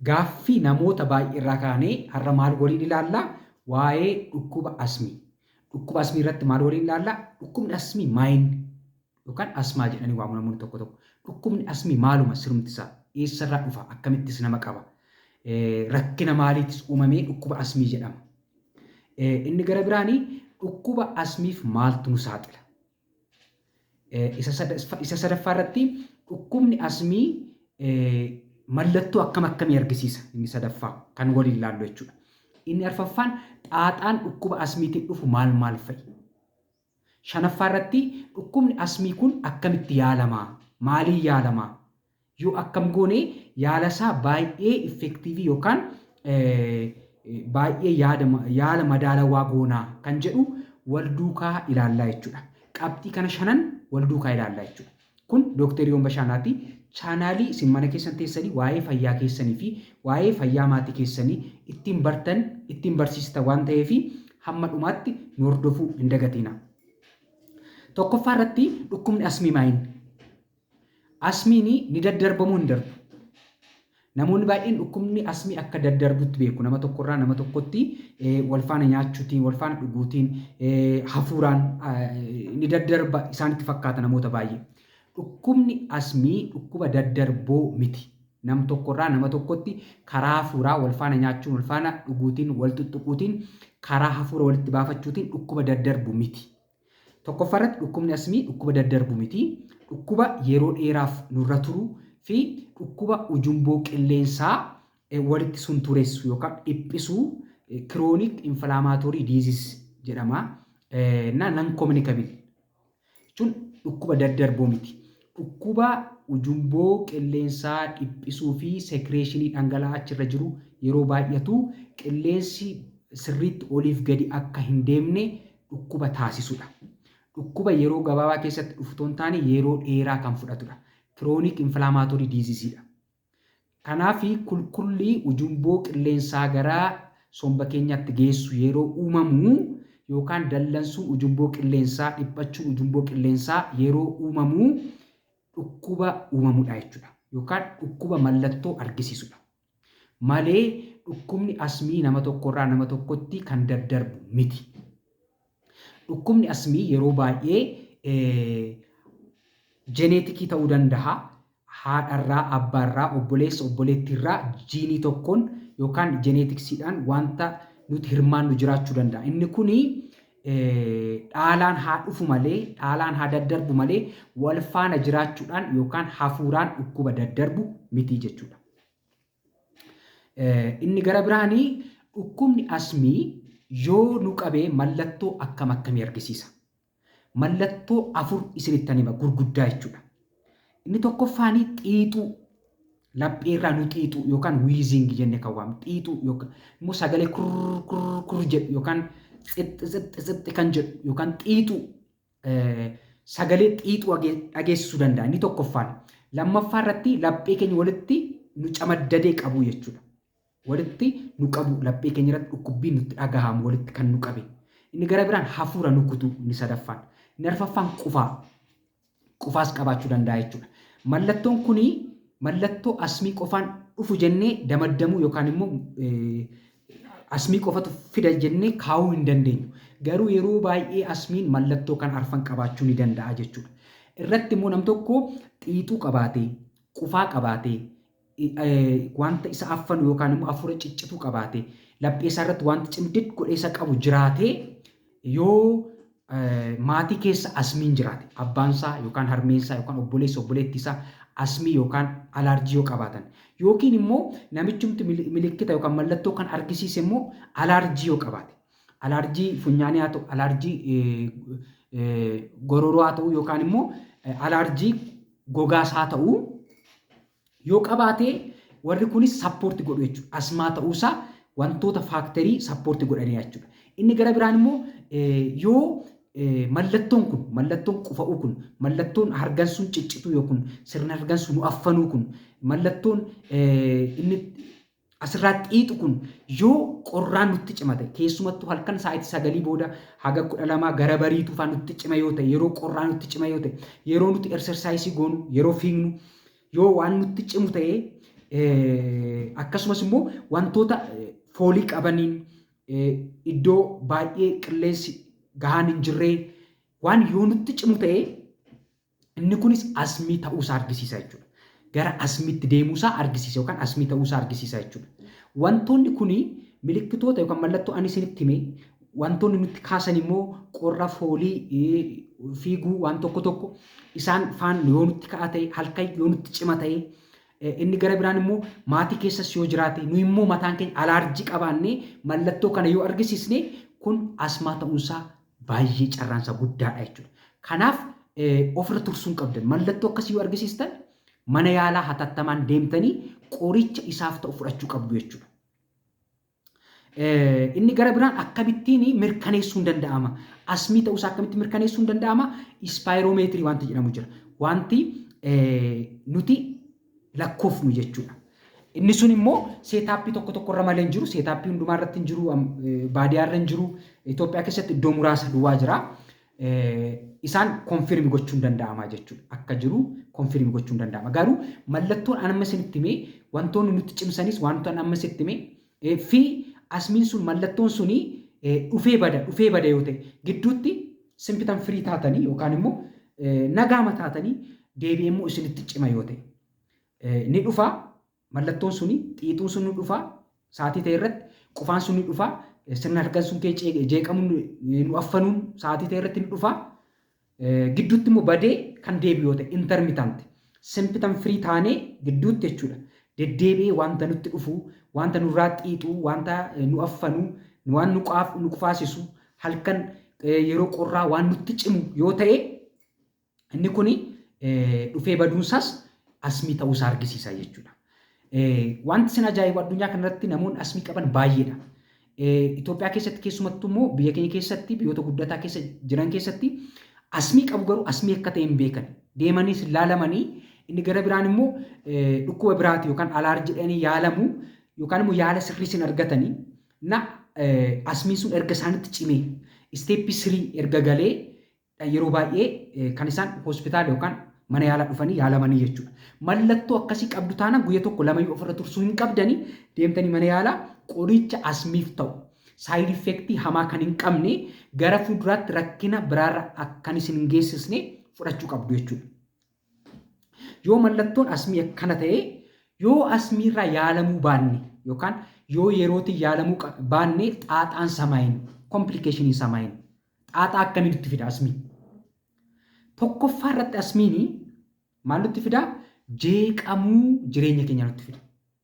Gaaffii namoota baay'ee irraa kaanee har'a maal waliin ilaallaa? Waa'ee dhukkuba asmii. Dhukkuba asmii irratti maal waliin ilaallaa? Dhukkubni asmii maayini yookaan asmaa jedhanii waamu namoonni tokko tokko. Dhukkubni asmii maaluma sirumti isaa? Eessarraa dhufa? Akkamittis nama qaba? Rakkina maaliitis uumamee dhukkuba asmii jedhama? Inni gara biraanii dhukkuba asmiif maaltu nu saaxila? Isa sadaffaa irratti dhukkubni asmii mallattoo akkam akkamii argisiisa? Inni sadaffaa kan waliin ilaallu jechuudha. Inni arfaffaan xaaxaan dhukkuba asmiitiin dhufu maal maal fa'i? Shanaffaa irratti dhukkubni asmii kun akkamitti yaalamaa? Maaliin yaalamaa? Yoo akkam goonee yaala isaa baay'ee effektiivii yookaan baay'ee yaala madaalawaa goonaa kan jedhu wal duukaa ilaallaa jechuudha. Qabxii kana shanan wal duukaa ilaallaa jechuudha. Kun Dookter Yoon Bashaanaati. Chaanaalii isin mana keessan teessanii waa'ee fayyaa keessanii fi waa'ee fayyaa maatii keessanii ittiin bartan, ittiin barsiistan waan ta'eef hamma dhumaatti nu hordofuu hin dagatina. Tokkoffaa irratti dhukkubni asmii maayini? Asmiin ni daddarbamuu hin darbu. Namoonni baay'een dhukkubni asmii akka daddarbutti beeku. Nama tokkorraa nama tokkotti wal faana nyaachuutiin, wal faana dhuguutiin, hafuuraan ni daddarba isaanitti fakkaata namoota baay'ee. Dhukkubni asmii dhukkuba daddarboo miti. Nam tokkorraa nama tokkotti karaa hafuuraa wal faana nyaachuun, wal faana dhuguutiin, wal tuttuquutiin, karaa hafuura walitti baafachuutiin dhukkuba daddarbu miti. Tokkoffaa irratti dhukkubni asmii dhukkuba daddarbu miti. Dhukkuba yeroo dheeraaf nurra turuu fi dhukkuba ujumboo qilleensaa walitti suntureessu yookaan dhiphisuu kiroonik inflaamaatoorii diizis jedhama. Nan kominikabil jechuun dhukkuba daddarboo miti. Dhukkuba ujumboo qilleensaa dhiphisuu fi sekireeshinii dhangala'aa achirra jiru yeroo baay'atu qilleensi sirriitti oliif gadi akka hin deemne dhukkuba taasisudha. Dhukkuba yeroo gabaabaa keessatti dhufu hin taane yeroo dheeraa kan fudhatudha. Kiroonik inflaamaatoorii diizisidha. Kanaaf kulkullii ujumboo qilleensaa gara somba keenyaatti geessu yeroo uumamu yookaan dallansuu ujumboo qilleensaa, dhiphachuu ujumboo qilleensaa yeroo uumamu dhukkuba uumamudha jechuudha. Yookaan dhukkuba mallattoo argisiisudha. Malee dhukkubni asmii nama tokkorraa nama tokkotti kan daddarbu miti. Dhukkubni asmii yeroo baay'ee jeneetikii ta'uu danda'a. Haadharraa, abbaarraa, obboleessa, obboleettiirraa jiinii tokkoon yookaan jeneetiksiidhaan wanta nuti hirmaannu jiraachuu danda'a. Inni kuni dhaalaan haa dhufu malee, dhaalaan haa daddarbu malee wal faana jiraachuudhaan yookaan hafuuraan dhukkuba daddarbu miti jechuudha. Inni gara biraanii dhukkubni asmii yoo nu qabee mallattoo akkam akkamii argisiisa? Mallattoo afur isinitti hima gurguddaa jechuudha. Inni tokkoffaanii xiixuu lapheerraa nu xiixuu yookaan wiizingii jennee kan waamnu xiixuu yookaan immoo sagalee kurr jedhu yookaan xixxi kan jedhu yookaan xiixuu sagalee xiixuu dhageessisuu danda'a. Inni tokkoffaan. Lammaffaa irratti laphee keenya walitti nu camaddadee qabu jechuudha. Walitti nu qabu laphee keenya irratti dhukkubbiin nutti dhagahamu walitti kan nu qabe. Inni gara biraan hafuura nu kutu inni sadaffaan. Inni arfaffaan qufaas qabaachuu danda'a jechuudha. Mallattoon kuni mallattoo asmii qofaan dhufu jennee damaddamuu yookaan immoo asmii qofatu fida jennee kaa'uu hin dandeenyu. Garuu yeroo baay'ee asmiin mallattoo kan arfan qabaachuu ni danda'a jechuudha. Irratti immoo nam tokko xiixuu qabaatee, qufaa qabaatee, wanta isa affanu yookaan immoo hafuura ciccituu qabaatee, laphee isaa irratti wanta cimdid godhee isa qabu jiraatee yoo maatii keessa asmiin jiraate abbaansaa yookaan harmeensaa yookaan obboleessa obboleettiisaa asmii yookaan alaarjii yoo qabaatan yookiin immoo namichumti milikkita yookaan mallattoo kan argisiise immoo alaarjii yoo qabaate alaarjii funyaanii haa ta'u alaarjii gororoo haa ta'u yookaan immoo alaarjii gogaas haa ta'u yoo qabaate warri kunis sappoorti godhu jechuudha. Asmaa ta'uusaa wantoota faaktarii sappoorti godhanii jechuudha. Inni gara biraan immoo yoo mallattoon kun mallattoon qufa'uu kun mallattoon hargansuun ciccituu yookiin sirna hargansuu nu affanuu kun mallattoon inni asirraa xiixu kun yoo qorraan nutti cimate keessumattuu halkan sa'aatii 9 booda haga 12 gara bariituu fa'aa nutti cima yoo ta'e yeroo qorraan nutti cima yoo ta'e yeroo nuti exersaayisii goonu yeroo fiignu yoo waan nutti cimu ta'e akkasumas immoo wantoota foolii qabaniin iddoo baay'ee qilleensi gahaan hin jirree waan yoo nutti cimu ta'ee inni kunis asmii ta'uusaa argisiisa jechuudha. Gara asmiitti deemuusaa argisiisa yookaan asmii ta'uusaa argisiisa jechuudha. Wantoonni kuni milikkitoota yookaan mallattoo ani isinitti hime wantoonni nutti kaasan immoo qorra foolii fiiguu waan tokko tokko isaan faan yoo nutti ka'a ta'e halkan yoo nutti cima ta'e inni gara biraan immoo maatii keessas yoo jiraate nu immoo mataan keenya alaarjii qabaannee mallattoo kana yoo argisiisne kun asmaa ta'uunsaa baay'ee carraansa guddaadha jechuudha. Kanaaf ofirra tursuun qabdan mallattoo akkasii yoo argisiistan mana yaalaa hatattamaan deemtanii qoricha isaaf ta'u fudhachuu qabdu jechuudha. Inni gara biraan akkamittiin mirkaneessuun danda'ama? Asmii ta'uusaa akkamitti mirkaneessuun danda'ama? Ispaayiromeetirii wanti jedhamu jira. Wanti nuti lakkoofnu jechuudha. Inni sun immoo seetaappii tokko tokkorra malee hin jiru. Seetaappii hundumaa irratti hin jiru. Baadiyyaarra hin jiru. Itoophiyaa keessatti iddoo muraasa duwwaa jira. Isaan konfirmi gochuun danda'ama jechuudha. Akka jiru konfirmi gochuun danda'ama. Garuu mallattoon amma isinitti himee wantoonni nutti cimsanis wantoonni amma isinitti himee fi asmiin sun mallattoon suni dhufee bada yoo ta'e gidduutti simpitan firii taatanii yookaan immoo nagaama taatanii deebi'ee immoo isinitti cima yoo ta'e ni dhufa mallattoon suni xiixuun sun ni dhufa sa'aatii ta'e irratti qufaan sun ni dhufa sirna harkaan sun kee jeeqamuun nu affanuun sa'aatii ta'e irratti ni dhufa gidduutti immoo badee kan deebi'u yoo ta'e intermitant simpitan firii taanee gidduutti jechuudha. Deddeebi'ee wanta nutti dhufu, wanta nurraa xiixu, wanta nu affanu, waan nu qufaasisu, halkan yeroo qorraa waan nutti cimu yoo ta'e inni kuni dhufee baduunsaas asmii ta'uusaa argisiisa jechuudha. Wanti sin ajaa'ibu addunyaa kanarratti namoonni asmii qaban baay'eedha. Itoophiyaa keessatti keessumattuu immoo biyya keenya keessatti biyyoota guddataa keessa jiran keessatti asmii qabu garuu asmii akka ta'e hin beekan. Deemanii ilaalamanii inni gara biraan immoo dhukkuba biraati yookaan alaarjiidhaan yaalamu yookaan immoo yaala sirrii sin argatanii na asmiin sun erga isaanitti cimee isteeppii 3 erga galee yeroo baay'ee kan isaan hospitaala yookaan mana yaalaa dhufanii yaalamanii jechuudha. Mallattoo akkasii qabdu taanaan guyya tokko lama ofirra tursuu hin qabdanii deemtanii mana yaalaa qoricha asmiif ta'u saayid effektii hamaa kan hin qabne gara fuulduraatti rakkina biraarra akkan isin hin geessisne fudhachuu qabdu jechuudha. Yoo mallattoon asmii akkana ta'e yoo asmiirraa yaalamuu baanne yookaan yoo yerootiin yaalamuu baanne xaaxaan samaayin komplikeeshinii samaayin xaaxaa akkamii nutti fida asmii? Tokkoffaa irratti asmiin maal nutti fida? Jeeqamuu jireenya keenya nutti fida.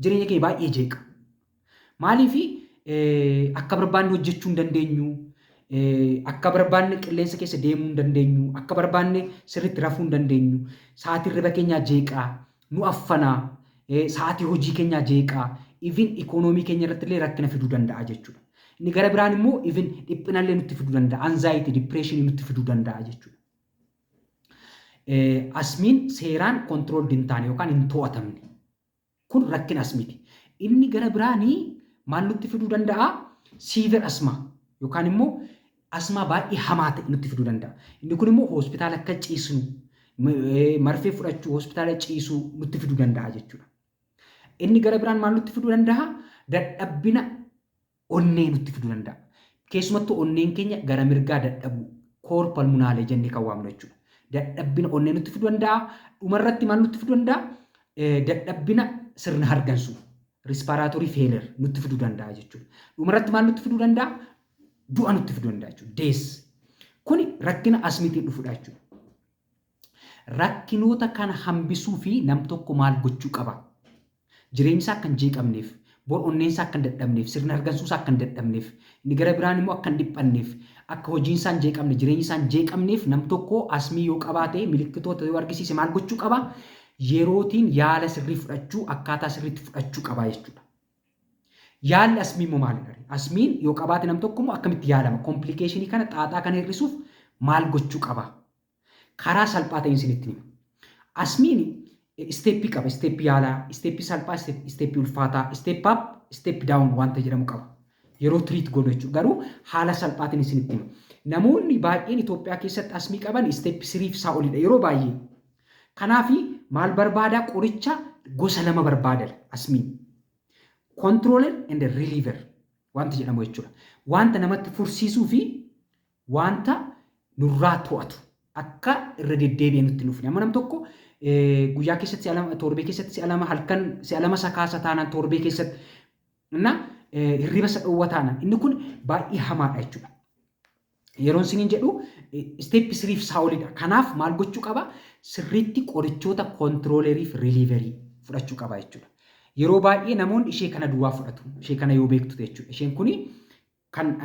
Jireenya keenya baay'ee jeeqa. Maaliif akka barbaanne hojjechuu hin dandeenyu, akka barbaanne qilleensa keessa deemuu hin dandeenyu, akka barbaanne sirriitti rafuu hin dandeenyu, sa'aatii hirriba keenyaa jeeqaa, nu affanaa, sa'aatii hojii keenyaa jeeqaa, even ikoonoomii keenya irratti illee rakkina fiduu danda'a jechuudha. Inni gara biraan immoo even dhiphina illee nutti fiduu danda'a, anzaayitii, dipireeshinii nutti fiduu danda'a jechuudha. Asmiin seeraan kontirool hin taane yookaan hin to'atamne. Kun rakkina asmiiti. Inni gara biraanii maal nutti fiduu danda'a? Siiver asmaa yookaan immoo asmaa baay'ee hamaa ta'e nutti fiduu danda'a. Inni kun immoo hospitaala akka ciisnu, marfee fudhachuu, hospitaala ciisuu nutti fiduu danda'a jechuudha. Inni gara biraan maal nutti fiduu danda'a? Dadhabbina onnee nutti fiduu danda'a. Keessumattuu onneen keenya gara mirgaa dadhabu koor palmunaalee jennee kan waamnu jechuudha. Dadhabbina onnee nutti fiduu danda'a. Dhumarratti maal nutti fiduu danda'a? Dadhabbina sirna hargansuu. Respiratory failure nutti fiduu danda'a jechuudha. Dhumarratti maal nutti fiduu danda'a? Du'a nutti fiduu danda'a jechuudha. Dees. Kuni rakkina asmiitiin dhufudha jechuudha. Rakkinoota kana hambisuu fi nam tokko maal gochuu qaba? Jireenyi isaa akka hin jeeqamneef, bor onneen isaa akka hin dadhabneef, sirna hargansuu isaa akka hin dadhabneef, inni gara biraan immoo akka hin dhiphanneef, akka hojiin isaa hin jeeqamne, jireenyi isaa hin jeeqamneef nam tokko asmii yoo qabaate milikkitoota yoo argisiise maal gochuu qaba? Yerootiin yaala sirrii fudhachuu akkaataa sirriitti fudhachuu qaba jechuudha. Yaalli asmii immoo maalidha? Asmiin yoo qabaate nam tokko immoo akkamitti yaalama? Komplikeeshinii kana xaaxaa kana hir'isuuf maal gochuu qaba? Karaa salphaa ta'een isinitti hima. Asmiin isteeppii qaba. Isteeppii yaalaa, isteeppii salphaa, isteeppii ulfaataa, isteep up, isteep down wanta jedhamu qaba. Yeroo tiriit godhu jechuudha. Garuu haala salphaatiin isinitti hima. Namoonni baay'een Itoophiyaa keessatti asmii qaban isteeppii 3 fi isaa olidha yeroo baay'ee. Kanaaf maal barbaadaa? Qoricha gosa lama barbaadan asmiin. Controller and reliever wanta jedhamu jechuudha. Wanta namatti fursiisuu fi wanta nurraa to'atu akka irra deddeebi'ee nutti nuuf. Amma nam tokko guyyaa keessatti torbee keessatti si'a lama halkan si'a lama sakaasa taanaan torbee keessatti hirriba isa dhowwa taanaan inni kun baay'ee hamaadha jechuudha. Yeroon isiniin jedhu isteeppi siriif saawolidha. Kanaaf maal gochuu qaba? Sirriitti qorichoota kontiroolerii fi riiliiverii fudhachuu qaba jechuudha. Yeroo baay'ee namoonni ishee kana duwwaa fudhatu. Ishee kana yoo beektu jechuudha. Isheen kuni kan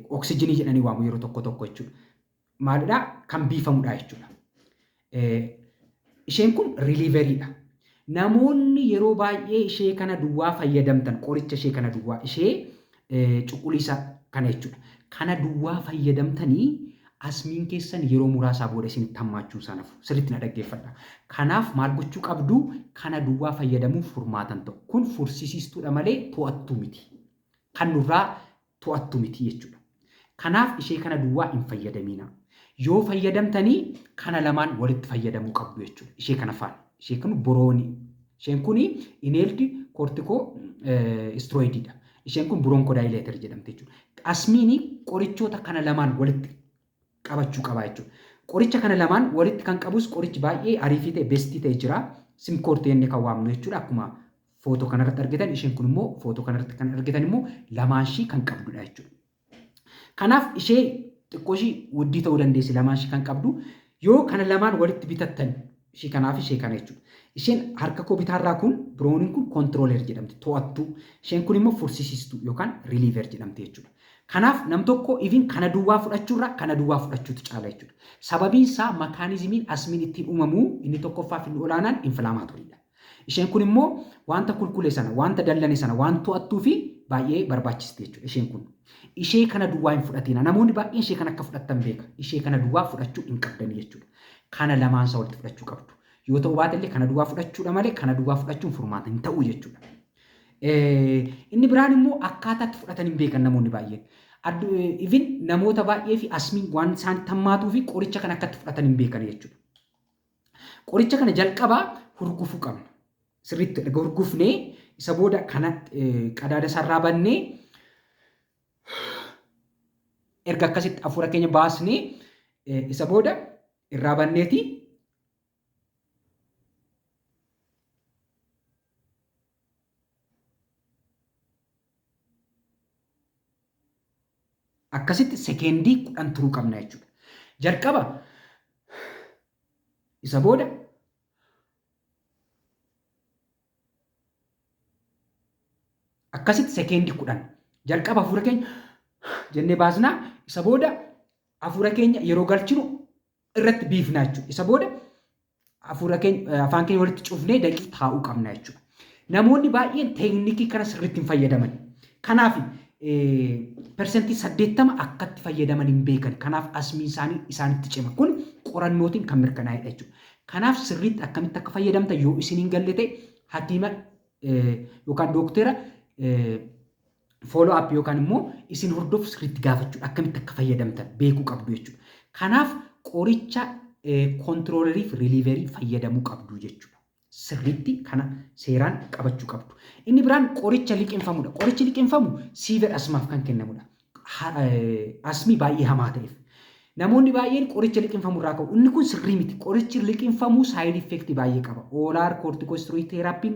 oksijiinii jedhanii waamu yeroo tokko tokko jechuudha. Maalidhaa? Kan biifamudha jechuudha. Isheen kun riiliiveriidha. Namoonni yeroo baay'ee ishee kana duwwaa fayyadamtan qoricha ishee kana duwwaa ishee cuquliisa kana jechuudha. Kana duwwaa fayyadamtanii asmiin keessan yeroo muraasaa booda isinitti hammaachuu sanaaf sirriitti na dhaggeeffadha. Kanaaf maal gochuu qabdu? Kana duwwaa fayyadamuuf furmaatan ta'u. Kun fursiisistuudha malee to'attuu miti. Kan nurraa to'attuu miti jechuudha. Kanaaf ishee kana duwwaa hin fayyadamina. Yoo fayyadamtanii kana lamaan walitti fayyadamuu qabdu jechuudha. Ishee kana faana. Ishee kun boroonii. Isheen kun ineeldi koortikoo istiroidiidha. Isheen kun bronchodilator jedhamti jechuudha. Asmiin qorichoota kana lamaan walitti qabachuu qaba jechuudha. Qoricha kana lamaan walitti kan qabus qorichi baay'ee ariifii ta'e bestii ta'e jira. Simkoortii inni kan waamnu jechuudha. Akkuma footoo kanarratti argitan isheen kun immoo footoo kanarratti kan argitan immoo lamaanshii kan qabdudha jechuudha. Kanaaf ishee xiqqoo ishii wuddii ta'uu dandeessi lamaanshii kan qabdu yoo kana lamaan walitti bitattan ishee kanaaf ishee kana jechuudha. Isheen harka koo bitaarraa kun birooniin kun kontirooler jedhamti to'attuu. Isheen kun immoo fursiisistuu yookaan riiliiver jedhamti jechuudha. Kanaaf nam tokko even kana duwwaa fudhachuurraa kana duwwaa fudhachuutu caala jechuudha. Sababiin isaa makaanizimiin asmiin ittiin uumamu inni tokkoffaaf inni olaanaan infilaamatooridha. Isheen kun immoo wanta kulkulee sana wanta dallane sana waan to'attuu fi baay'ee barbaachisti jechuudha. Isheen kun ishee kana duwwaa hin fudhatina. Namoonni baay'een ishee kana akka fudhattan beeka. Ishee kana duwwaa fudhachuu hin qabdani jechuudha. Kana lamaan isaa walitti fudhachuu qabdu. Yoo ta'u baatellee kana duwwaa fudhachuudha malee kana duwwaa fudhachuun furmaata hin ta'u jechuudha. Inni biraan immoo akkaataatti fudhatan hin beekan namoonni baay'een. Even namoota baay'ee fi asmiin waan isaan tammaatuu fi qoricha kana akkatti fudhatan hin beekan jechuudha. Qoricha kana jalqabaa hurgufuu qabna. Sirriitti hurgufnee isa booda kana qadaada sarraa bannee erga akkasitti hafuura keenya baasnee isa booda irraa banneeti akkasitti sekeendii 10 turuu qabna jechuudha. Jalqaba isa booda akkasitti sekeendii 10 jalqaba hafuura keenya jennee baasnaa isa booda hafuura keenya yeroo galchinu irratti biifnaa jechuudha. Isa booda hafuura keenya afaan keenya walitti cufnee daqiiqaa taa'uu qabna jechuudha. Namoonni baay'een teeknikii kana sirriitti hin fayyadaman. Kanaaf persentii 80 akkatti fayyadaman hin beekan. Kanaaf asmii isaanitti cima. Kun qorannootiin kan mirkanaa'edha jechuudha. Kanaaf sirriitti akkamitti akka fayyadamtan yoo isin hin galle ta'e hakiima yookaan dooktera follow up yookaan immoo isin hordofu sirriitti gaafachuudha. Akkamitti akka fayyadamtan beekuu qabdu jechuudha. Kanaaf qoricha kontiroolerii fi riiliiverii fayyadamuu qabdu jechuudha. Sirriitti kana seeraan qabachuu qabdu. Inni biraan qoricha liqinfamudha. Qorichi liqinfamu siiver asmaaf kan kennamudha. Asmii baay'ee hamaa ta'eef. Namoonni baay'een qoricha liqinfamu irraa ka'u. Inni kun sirrii miti. Qorichi liqinfamuu saayid effektii baay'ee qaba. Oolaar koortikostiroid teeraappiin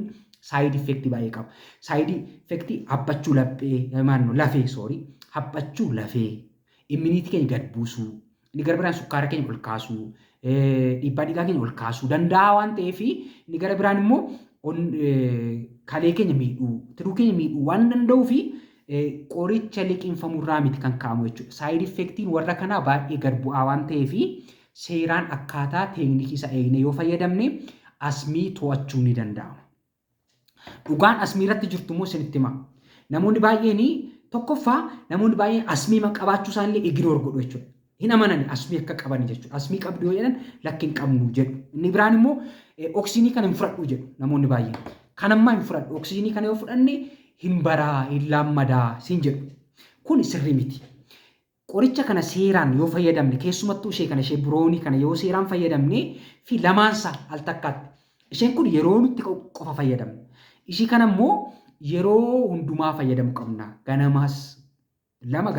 saayid effektii baay'ee qaba. Saayid effektii haphachuu lafee haphachuu lafee immuniitii keenya gad buusuu. Inni gara biraan sukkaara keenya ol kaasuu. Dhiibbaa dhiigaa keenya ol kaasuu danda'a waan ta'eef inni gara biraan immoo kalee keenya miidhuu, tiruu keenya miidhuu waan danda'uuf qoricha liqinfamurraa miti kan kaa'amu jechuudha. Saayid effektiin warra kanaa baay'ee gad bu'aa waan ta'eef seeraan akkaataa teeknikii isa eegne yoo fayyadamne asmii to'achuu ni danda'ama. Dhugaan asmii irratti jirtu immoo isinitti hima. Namoonni baay'een tokkoffaa namoonni baay'een asmii qabaachuu isaanii ignore godhu jechuudha. Hin amanani asmii akka qaban jechuudha. Asmii qabdu yoo jedhan lakki hin qabnu jedhu. Inni biraan immoo oksijiinii kana hin fudhadhu jedhu namoonni baay'een. Kanammaa hin fudhadhu. Oksijiinii kana yoo fudhanne hin baraa, hin laammadaa siin jedhu. Kun sirrii miti. Qoricha kana seeraan yoo fayyadamne keessumattuu ishee kana ishee biroonii kana yoo seeraan fayyadamne fi lamaansaa al takkaatti Isheen kun yeroo nutti qofa fayyadamna. Ishii kana immoo yeroo hundumaa fayyadamuu qabna. Ganamaas lama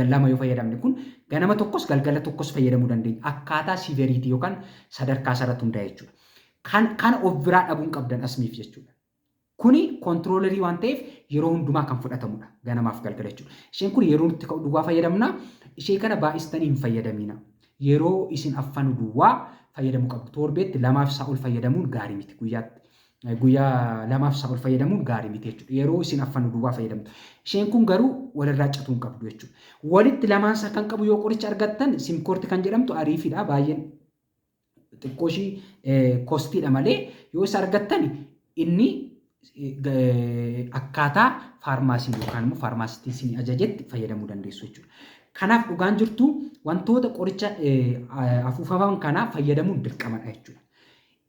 lama yoo fayyadamne kun ganama tokkos galgala tokkos fayyadamuu dandeenya. Akkaataa siiveriitii yookaan sadarkaa sarratti hundaa'e jechuudha. Kan of biraa dhabuun qabdan asmiif jechuudha. Kuni kontiroolerii waan ta'eef yeroo hundumaa kan fudhatamudha. Ganamaaf galgala jechuudha. Isheen kun yeroo nutti duwwaa fayyadamna. Ishee kana baay'istanii hin fayyadamina. Yeroo isin affanu duwwaa fayyadamuu qabdu. Torbeetti lamaaf isaa ol fayyadamuun gaarii miti guyyaatti. Guyyaa lamaaf isaa ol fayyadamuun gaarii miti jechuudha. Yeroo isin affanu duwwaa fayyadamtu. Isheen kun garuu walirraa cituu hin qabdu jechuudha. Walitti lamaansaa kan qabu yoo qoricha argattan simkoorti kan jedhamtu ariifiidha. Baay'een xiqqoo ishii kostiidha malee yoo isa argattan inni akkaataa faarmaasii yookaan immoo faarmaasitiin ajajetti fayyadamuu dandeessu jechuudha. Kanaaf dhugaan jirtu wantoota qoricha afuufaman kanaa fayyadamuun dirqamadha jechuudha.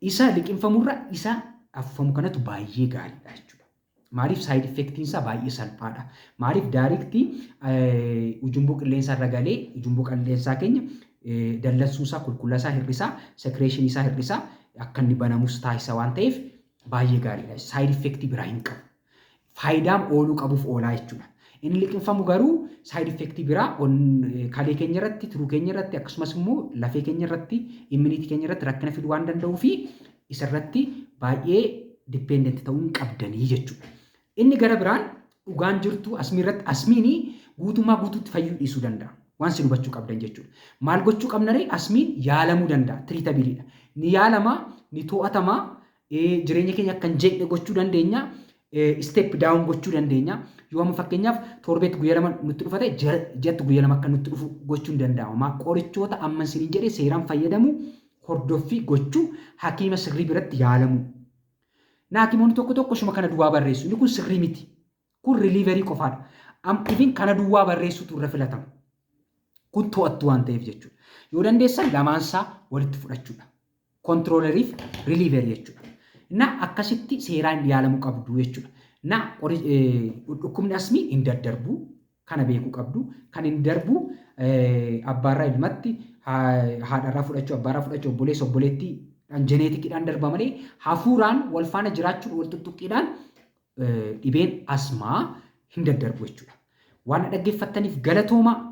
Isa liqinfamurra isa afuufamu kanatu baay'ee gaariidha jechuudha. Maaliif saayid effektiin isaa baay'ee salphaadha. Maaliif daariiktii ujumboo qilleensaa irra galee ujumboo qilleensaa keenya dallansuu isaa qulqullina isaa hir'isaa sekireeshinii isaa hir'isaa akka inni banamus taasisa waan ta'eef baay'ee gaariidha. Saayid effektii biraa hin qabu. Faayidaan ooluu qabuuf oolaa jechuudha. Inni liqinfamu garuu saayid effektii biraa kalee keenya irratti, tiruu keenya irratti akkasumas immoo lafee keenya irratti, immuniitii keenya irratti rakkina fiduu waan danda'uu fi isarratti baay'ee dipeendenti ta'uu hin qabdanii jechuudha. Inni gara biraan dhugaan jirtu asmiirratti asmiinii guutummaa guutuutti fayyuu dhiisuu danda'a. Waan sin hubachuu qabdan jechuudha. Maal gochuu qabnaree asmiin yaalamuu danda'a. Tiriitabiliidha. Ni yaalamaa, ni to'atamaa, jireenya keenya akka hin jeeqne gochuu dandeenya. Step down gochuu dandeenya. Yoo amma fakkeenyaaf torbeetti guyyaa lama nutti dhufate jatti guyyaa lama akka nutti dhufu gochuun danda'ama. Qorichoota amma isin jedhee seeraan fayyadamu hordoffii gochuu hakiima sirrii biratti yaalamu. Hakiimoonni tokko tokko shuma kana duwwaa barreessu. Inni kun sirrii miti. Kun riiliiverii qofaadha. Ifin kana duwwaa barreessutu irra filatama. Kun to'attu waan ta'eef jechuudha. Yoo dandeessan lamaansaa walitti fudhachuudha. Kontirooleriif riiliiverii jechuudha. Akkasitti seeraan yaalamuu qabdu jechuudha. Dhukkubni asmii hin daddarbu kana beekuu qabdu. Kan hin darbu abbaarraa ilmatti haadharraa fudhachuu, abbaarraa fudhachuu, obboleessa obboleettii jeneetikiidhaan darba malee hafuuraan wal faana jiraachuun wal tuttuqqiidhaan dhibeen asmaa hin daddarbu jechuudha. Waan dhaggeeffattaniif galatooma.